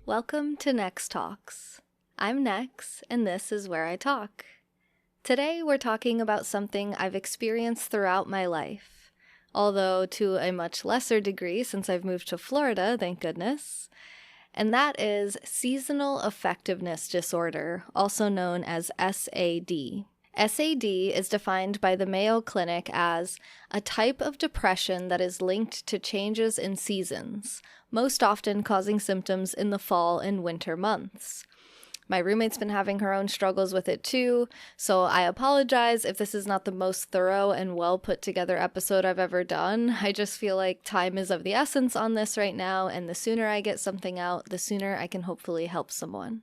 Welcome to NexTalks. I'm Nex, and this is where I talk. Today we're talking about something I've experienced throughout my life, although to a much lesser degree since I've moved to Florida, thank goodness, and that is seasonal affectiveness disorder, also known as SAD. SAD is defined by the Mayo Clinic as a type of depression that is linked to changes in seasons, most often causing symptoms in the fall and winter months. My roommate's been having her own struggles with it too, so I apologize if this is not the most thorough and well put together episode I've ever done. I just feel like time is of the essence on this right now, and the sooner I get something out, the sooner I can hopefully help someone.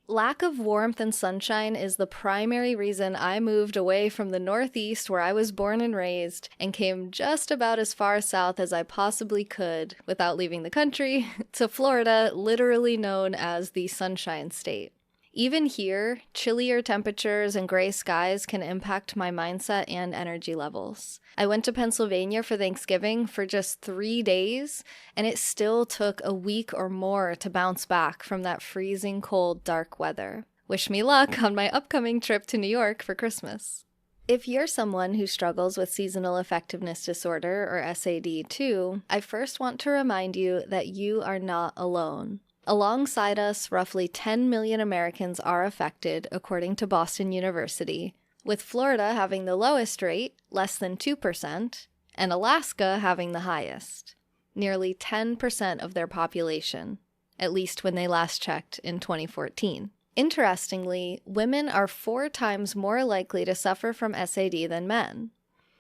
Lack of warmth and sunshine is the primary reason I moved away from the Northeast where I was born and raised and came just about as far south as I possibly could without leaving the country to Florida, literally known as the Sunshine State. Even here, chillier temperatures and gray skies can impact my mindset and energy levels. I went to Pennsylvania for Thanksgiving for just 3 days, and it still took a week or more to bounce back from that freezing cold, dark weather. Wish me luck on my upcoming trip to New York for Christmas. If you're someone who struggles with seasonal affectiveness disorder, or SAD too, I first want to remind you that you are not alone. Alongside us, roughly 10 million Americans are affected, according to Boston University, with Florida having the lowest rate, less than 2%, and Alaska having the highest, nearly 10% of their population, at least when they last checked in 2014. Interestingly, women are 4 times more likely to suffer from SAD than men.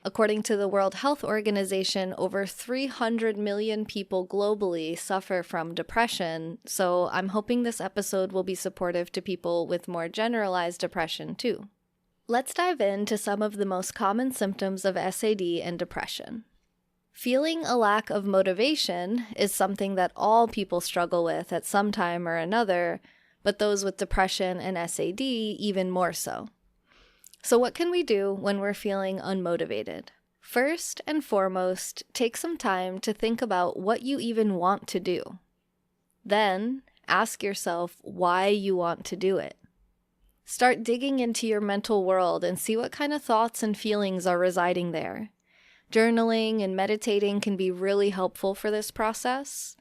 According to the World Health Organization, over 300 million people globally suffer from depression, so I'm hoping this episode will be supportive to people with more generalized depression too. Let's dive into some of the most common symptoms of SAD and depression. Feeling a lack of motivation is something that all people struggle with at some time or another, but those with depression and SAD even more so. So what can we do when we're feeling unmotivated? First and foremost, take some time to think about what you even want to do. Then, ask yourself why you want to do it. Start digging into your mental world and see what kind of thoughts and feelings are residing there. Journaling and meditating can be really helpful for this process,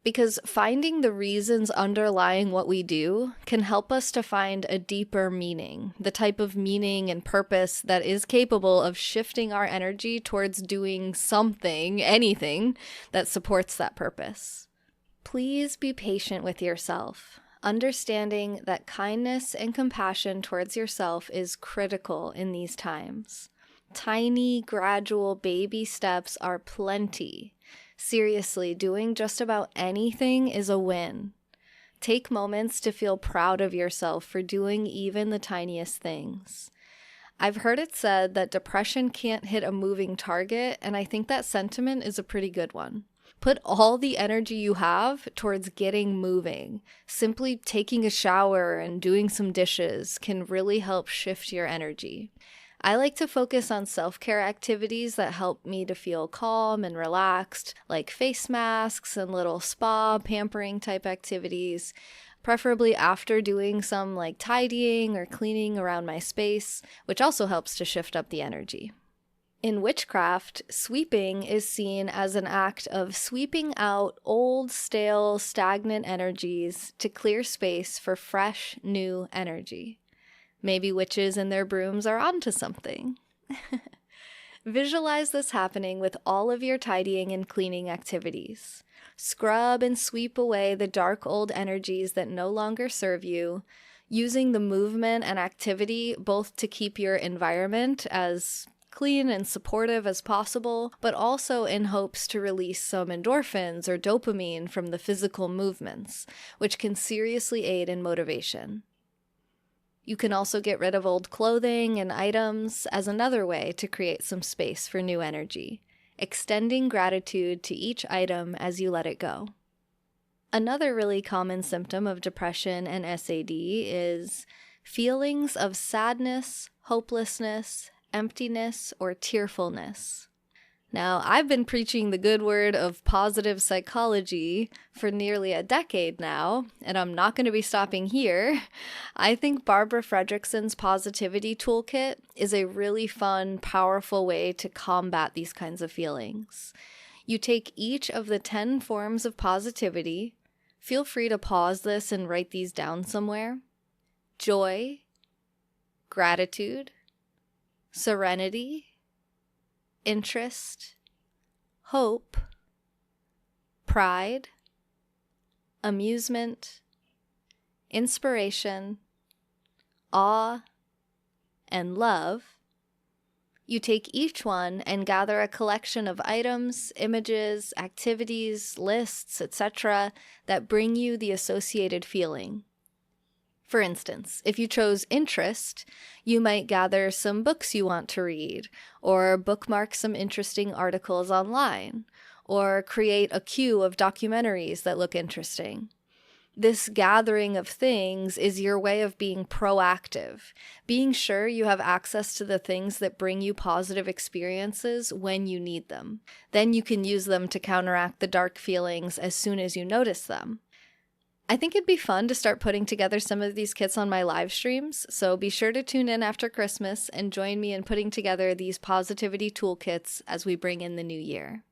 because finding the reasons underlying what we do can help us to find a deeper meaning, the type of meaning and purpose that is capable of shifting our energy towards doing something, anything, that supports that purpose. Please be patient with yourself, understanding that kindness and compassion towards yourself is critical in these times. Tiny, gradual baby steps are plenty. Seriously, doing just about anything is a win. Take moments to feel proud of yourself for doing even the tiniest things. I've heard it said that depression can't hit a moving target, and I think that sentiment is a pretty good one. Put all the energy you have towards getting moving. Simply taking a shower and doing some dishes can really help shift your energy. I like to focus on self-care activities that help me to feel calm and relaxed, like face masks and little spa, pampering type activities, preferably after doing some like tidying or cleaning around my space, which also helps to shift up the energy. In witchcraft, sweeping is seen as an act of sweeping out old, stale, stagnant energies to clear space for fresh, new energy. Maybe witches and their brooms are onto something. Visualize this happening with all of your tidying and cleaning activities. Scrub and sweep away the dark old energies that no longer serve you, using the movement and activity both to keep your environment as clean and supportive as possible, but also in hopes to release some endorphins or dopamine from the physical movements, which can seriously aid in motivation. You can also get rid of old clothing and items as another way to create some space for new energy, extending gratitude to each item as you let it go. Another really common symptom of depression and SAD is feelings of sadness, hopelessness, emptiness, or tearfulness. Now, I've been preaching the good word of positive psychology for nearly a decade now, and I'm not going to be stopping here. I think Barbara Fredrickson's positivity toolkit is a really fun, powerful way to combat these kinds of feelings. You take each of the 10 forms of positivity. Feel free to pause this and write these down somewhere. Joy, gratitude, serenity, interest, hope, pride, amusement, inspiration, awe, and love. You take each one and gather a collection of items, images, activities, lists, etc. that bring you the associated feeling. For instance, if you chose interest, you might gather some books you want to read, or bookmark some interesting articles online, or create a queue of documentaries that look interesting. This gathering of things is your way of being proactive, being sure you have access to the things that bring you positive experiences when you need them. Then you can use them to counteract the dark feelings as soon as you notice them. I think it'd be fun to start putting together some of these kits on my live streams, so be sure to tune in after Christmas and join me in putting together these positivity toolkits as we bring in the new year.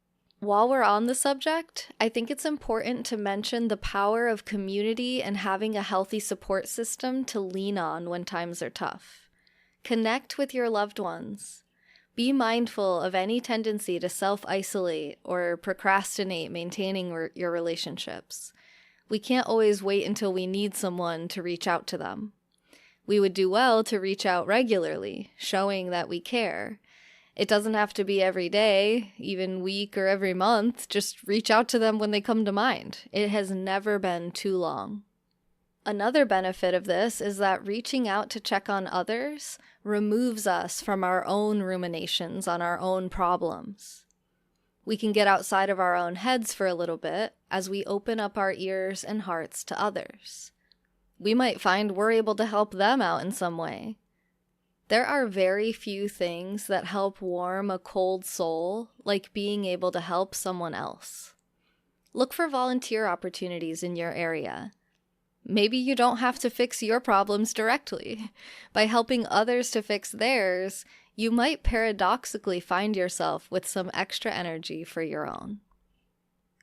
While we're on the subject, I think it's important to mention the power of community and having a healthy support system to lean on when times are tough. Connect with your loved ones. Be mindful of any tendency to self-isolate or procrastinate maintaining your relationships. We can't always wait until we need someone to reach out to them. We would do well to reach out regularly, showing that we care. It doesn't have to be every day, even week or every month. Just reach out to them when they come to mind. It has never been too long. Another benefit of this is that reaching out to check on others removes us from our own ruminations on our own problems. We can get outside of our own heads for a little bit as we open up our ears and hearts to others. We might find we're able to help them out in some way. There are very few things that help warm a cold soul like being able to help someone else. Look for volunteer opportunities in your area. Maybe you don't have to fix your problems directly. By helping others to fix theirs, you might paradoxically find yourself with some extra energy for your own.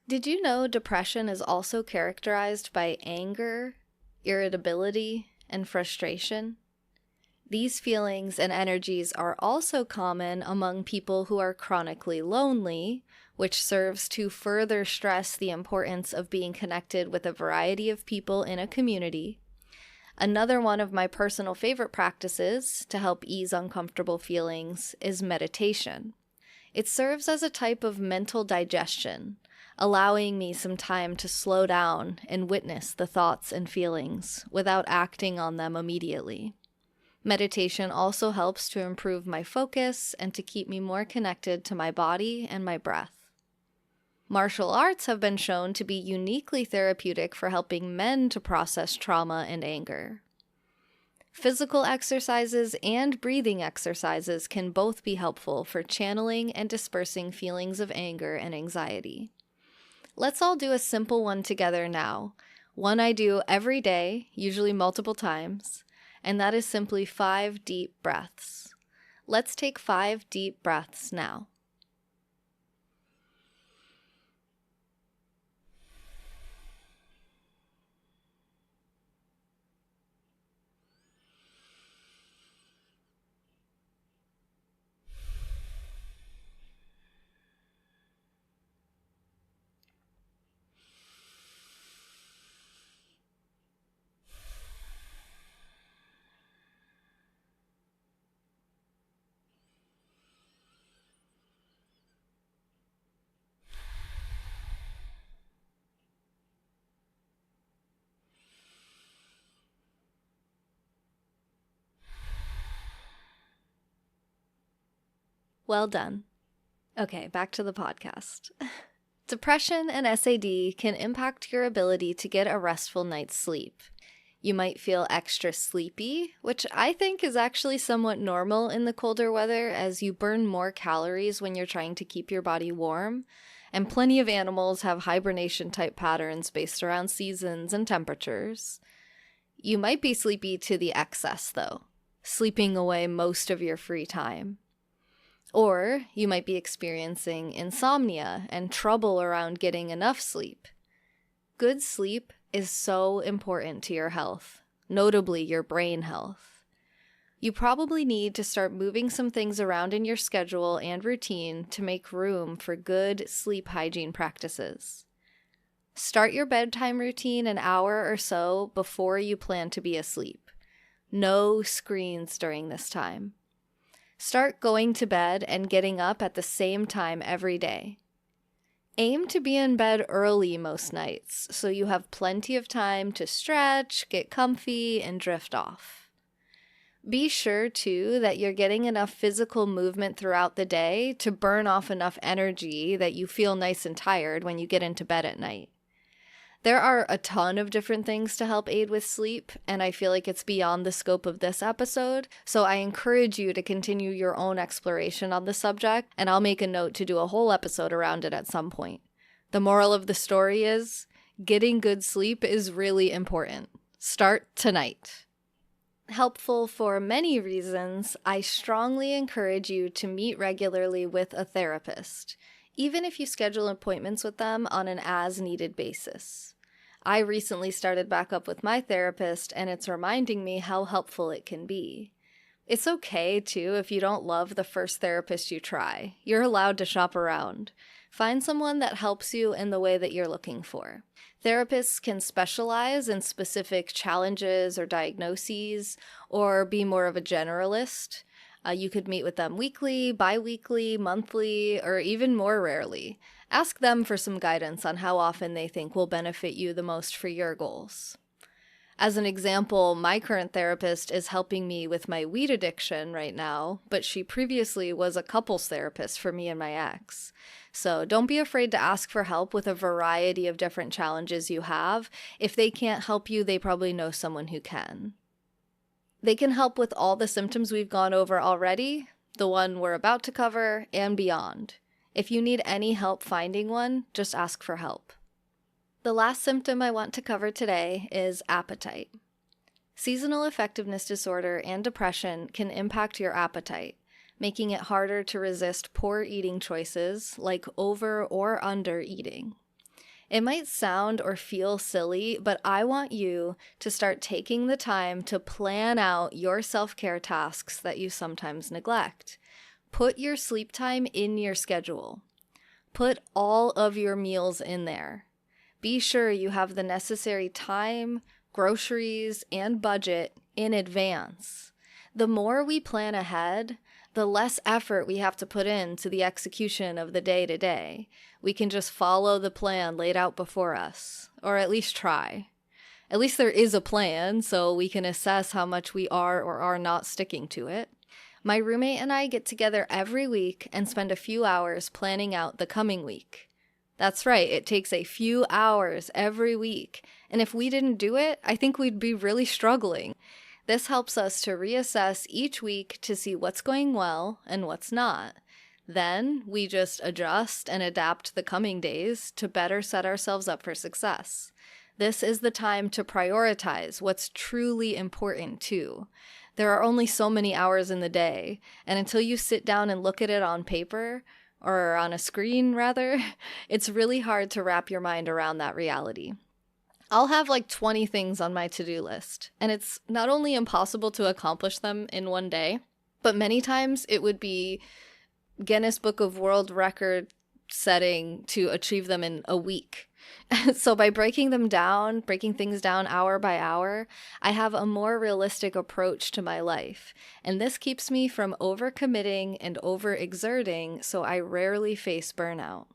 Did you know depression is also characterized by anger, irritability, and frustration? These feelings and energies are also common among people who are chronically lonely, which serves to further stress the importance of being connected with a variety of people in a community. Another one of my personal favorite practices to help ease uncomfortable feelings is meditation. It serves as a type of mental digestion, allowing me some time to slow down and witness the thoughts and feelings without acting on them immediately. Meditation also helps to improve my focus and to keep me more connected to my body and my breath. Martial arts have been shown to be uniquely therapeutic for helping men to process trauma and anger. Physical exercises and breathing exercises can both be helpful for channeling and dispersing feelings of anger and anxiety. Let's all do a simple one together now, one I do every day, usually multiple times, and that is simply 5 deep breaths. Let's take 5 deep breaths now. Well done. Okay, back to the podcast. Depression and SAD can impact your ability to get a restful night's sleep. You might feel extra sleepy, which I think is actually somewhat normal in the colder weather as you burn more calories when you're trying to keep your body warm. And plenty of animals have hibernation type patterns based around seasons and temperatures. You might be sleepy to the excess though, sleeping away most of your free time. Or you might be experiencing insomnia and trouble around getting enough sleep. Good sleep is so important to your health, notably your brain health. You probably need to start moving some things around in your schedule and routine to make room for good sleep hygiene practices. Start your bedtime routine an hour or so before you plan to be asleep. No screens during this time. Start going to bed and getting up at the same time every day. Aim to be in bed early most nights, so you have plenty of time to stretch, get comfy, and drift off. Be sure, too, that you're getting enough physical movement throughout the day to burn off enough energy that you feel nice and tired when you get into bed at night. There are a ton of different things to help aid with sleep, and I feel like it's beyond the scope of this episode, so I encourage you to continue your own exploration on the subject, and I'll make a note to do a whole episode around it at some point. The moral of the story is, getting good sleep is really important. Start tonight. Helpful for many reasons, I strongly encourage you to meet regularly with a therapist, even if you schedule appointments with them on an as-needed basis. I recently started back up with my therapist, and it's reminding me how helpful it can be. It's okay, too, if you don't love the first therapist you try. You're allowed to shop around. Find someone that helps you in the way that you're looking for. Therapists can specialize in specific challenges or diagnoses, or be more of a generalist. You could meet with them weekly, bi-weekly, monthly, or even more rarely. Ask them for some guidance on how often they think will benefit you the most for your goals. As an example, my current therapist is helping me with my weed addiction right now, but she previously was a couples therapist for me and my ex. So don't be afraid to ask for help with a variety of different challenges you have. If they can't help you, they probably know someone who can. They can help with all the symptoms we've gone over already, the one we're about to cover, and beyond. If you need any help finding one, just ask for help. The last symptom I want to cover today is appetite. Seasonal affectiveness disorder and depression can impact your appetite, making it harder to resist poor eating choices like over or under eating. It might sound or feel silly, but I want you to start taking the time to plan out your self-care tasks that you sometimes neglect. Put your sleep time in your schedule. Put all of your meals in there. Be sure you have the necessary time, groceries, and budget in advance. The more we plan ahead, the less effort we have to put into the execution of the day-to-day. We can just follow the plan laid out before us, or at least try. At least there is a plan, so we can assess how much we are or are not sticking to it. My roommate and I get together every week and spend a few hours planning out the coming week. That's right, it takes a few hours every week, and if we didn't do it, I think we'd be really struggling. This helps us to reassess each week to see what's going well and what's not. Then we just adjust and adapt the coming days to better set ourselves up for success. This is the time to prioritize what's truly important too. There are only so many hours in the day, and until you sit down and look at it on paper, or on a screen rather, it's really hard to wrap your mind around that reality. I'll have like 20 things on my to-do list, and it's not only impossible to accomplish them in one day, but many times it would be Guinness Book of World Record setting to achieve them in a week. So by breaking things down hour by hour, I have a more realistic approach to my life, and this keeps me from overcommitting and overexerting, so I rarely face burnout.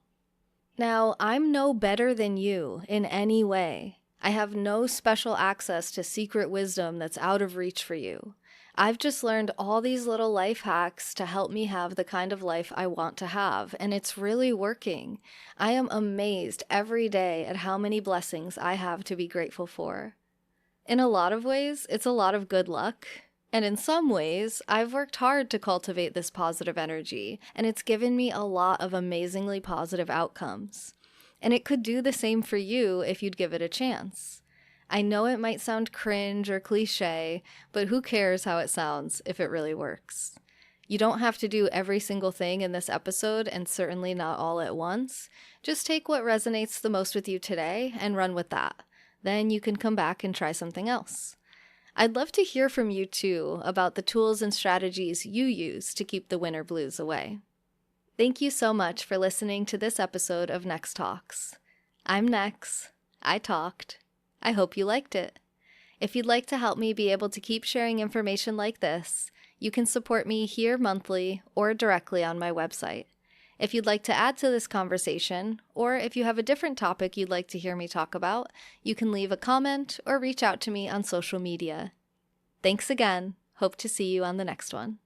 Now, I'm no better than you in any way. I have no special access to secret wisdom that's out of reach for you. I've just learned all these little life hacks to help me have the kind of life I want to have, and it's really working. I am amazed every day at how many blessings I have to be grateful for. In a lot of ways, it's a lot of good luck. And in some ways, I've worked hard to cultivate this positive energy, and it's given me a lot of amazingly positive outcomes. And it could do the same for you if you'd give it a chance. I know it might sound cringe or cliche, but who cares how it sounds if it really works? You don't have to do every single thing in this episode, and certainly not all at once. Just take what resonates the most with you today and run with that. Then you can come back and try something else. I'd love to hear from you too about the tools and strategies you use to keep the winter blues away. Thank you so much for listening to this episode of NexTalks. I'm Nex. I talked. I hope you liked it. If you'd like to help me be able to keep sharing information like this, you can support me here monthly or directly on my website. If you'd like to add to this conversation, or if you have a different topic you'd like to hear me talk about, you can leave a comment or reach out to me on social media. Thanks again. Hope to see you on the next one.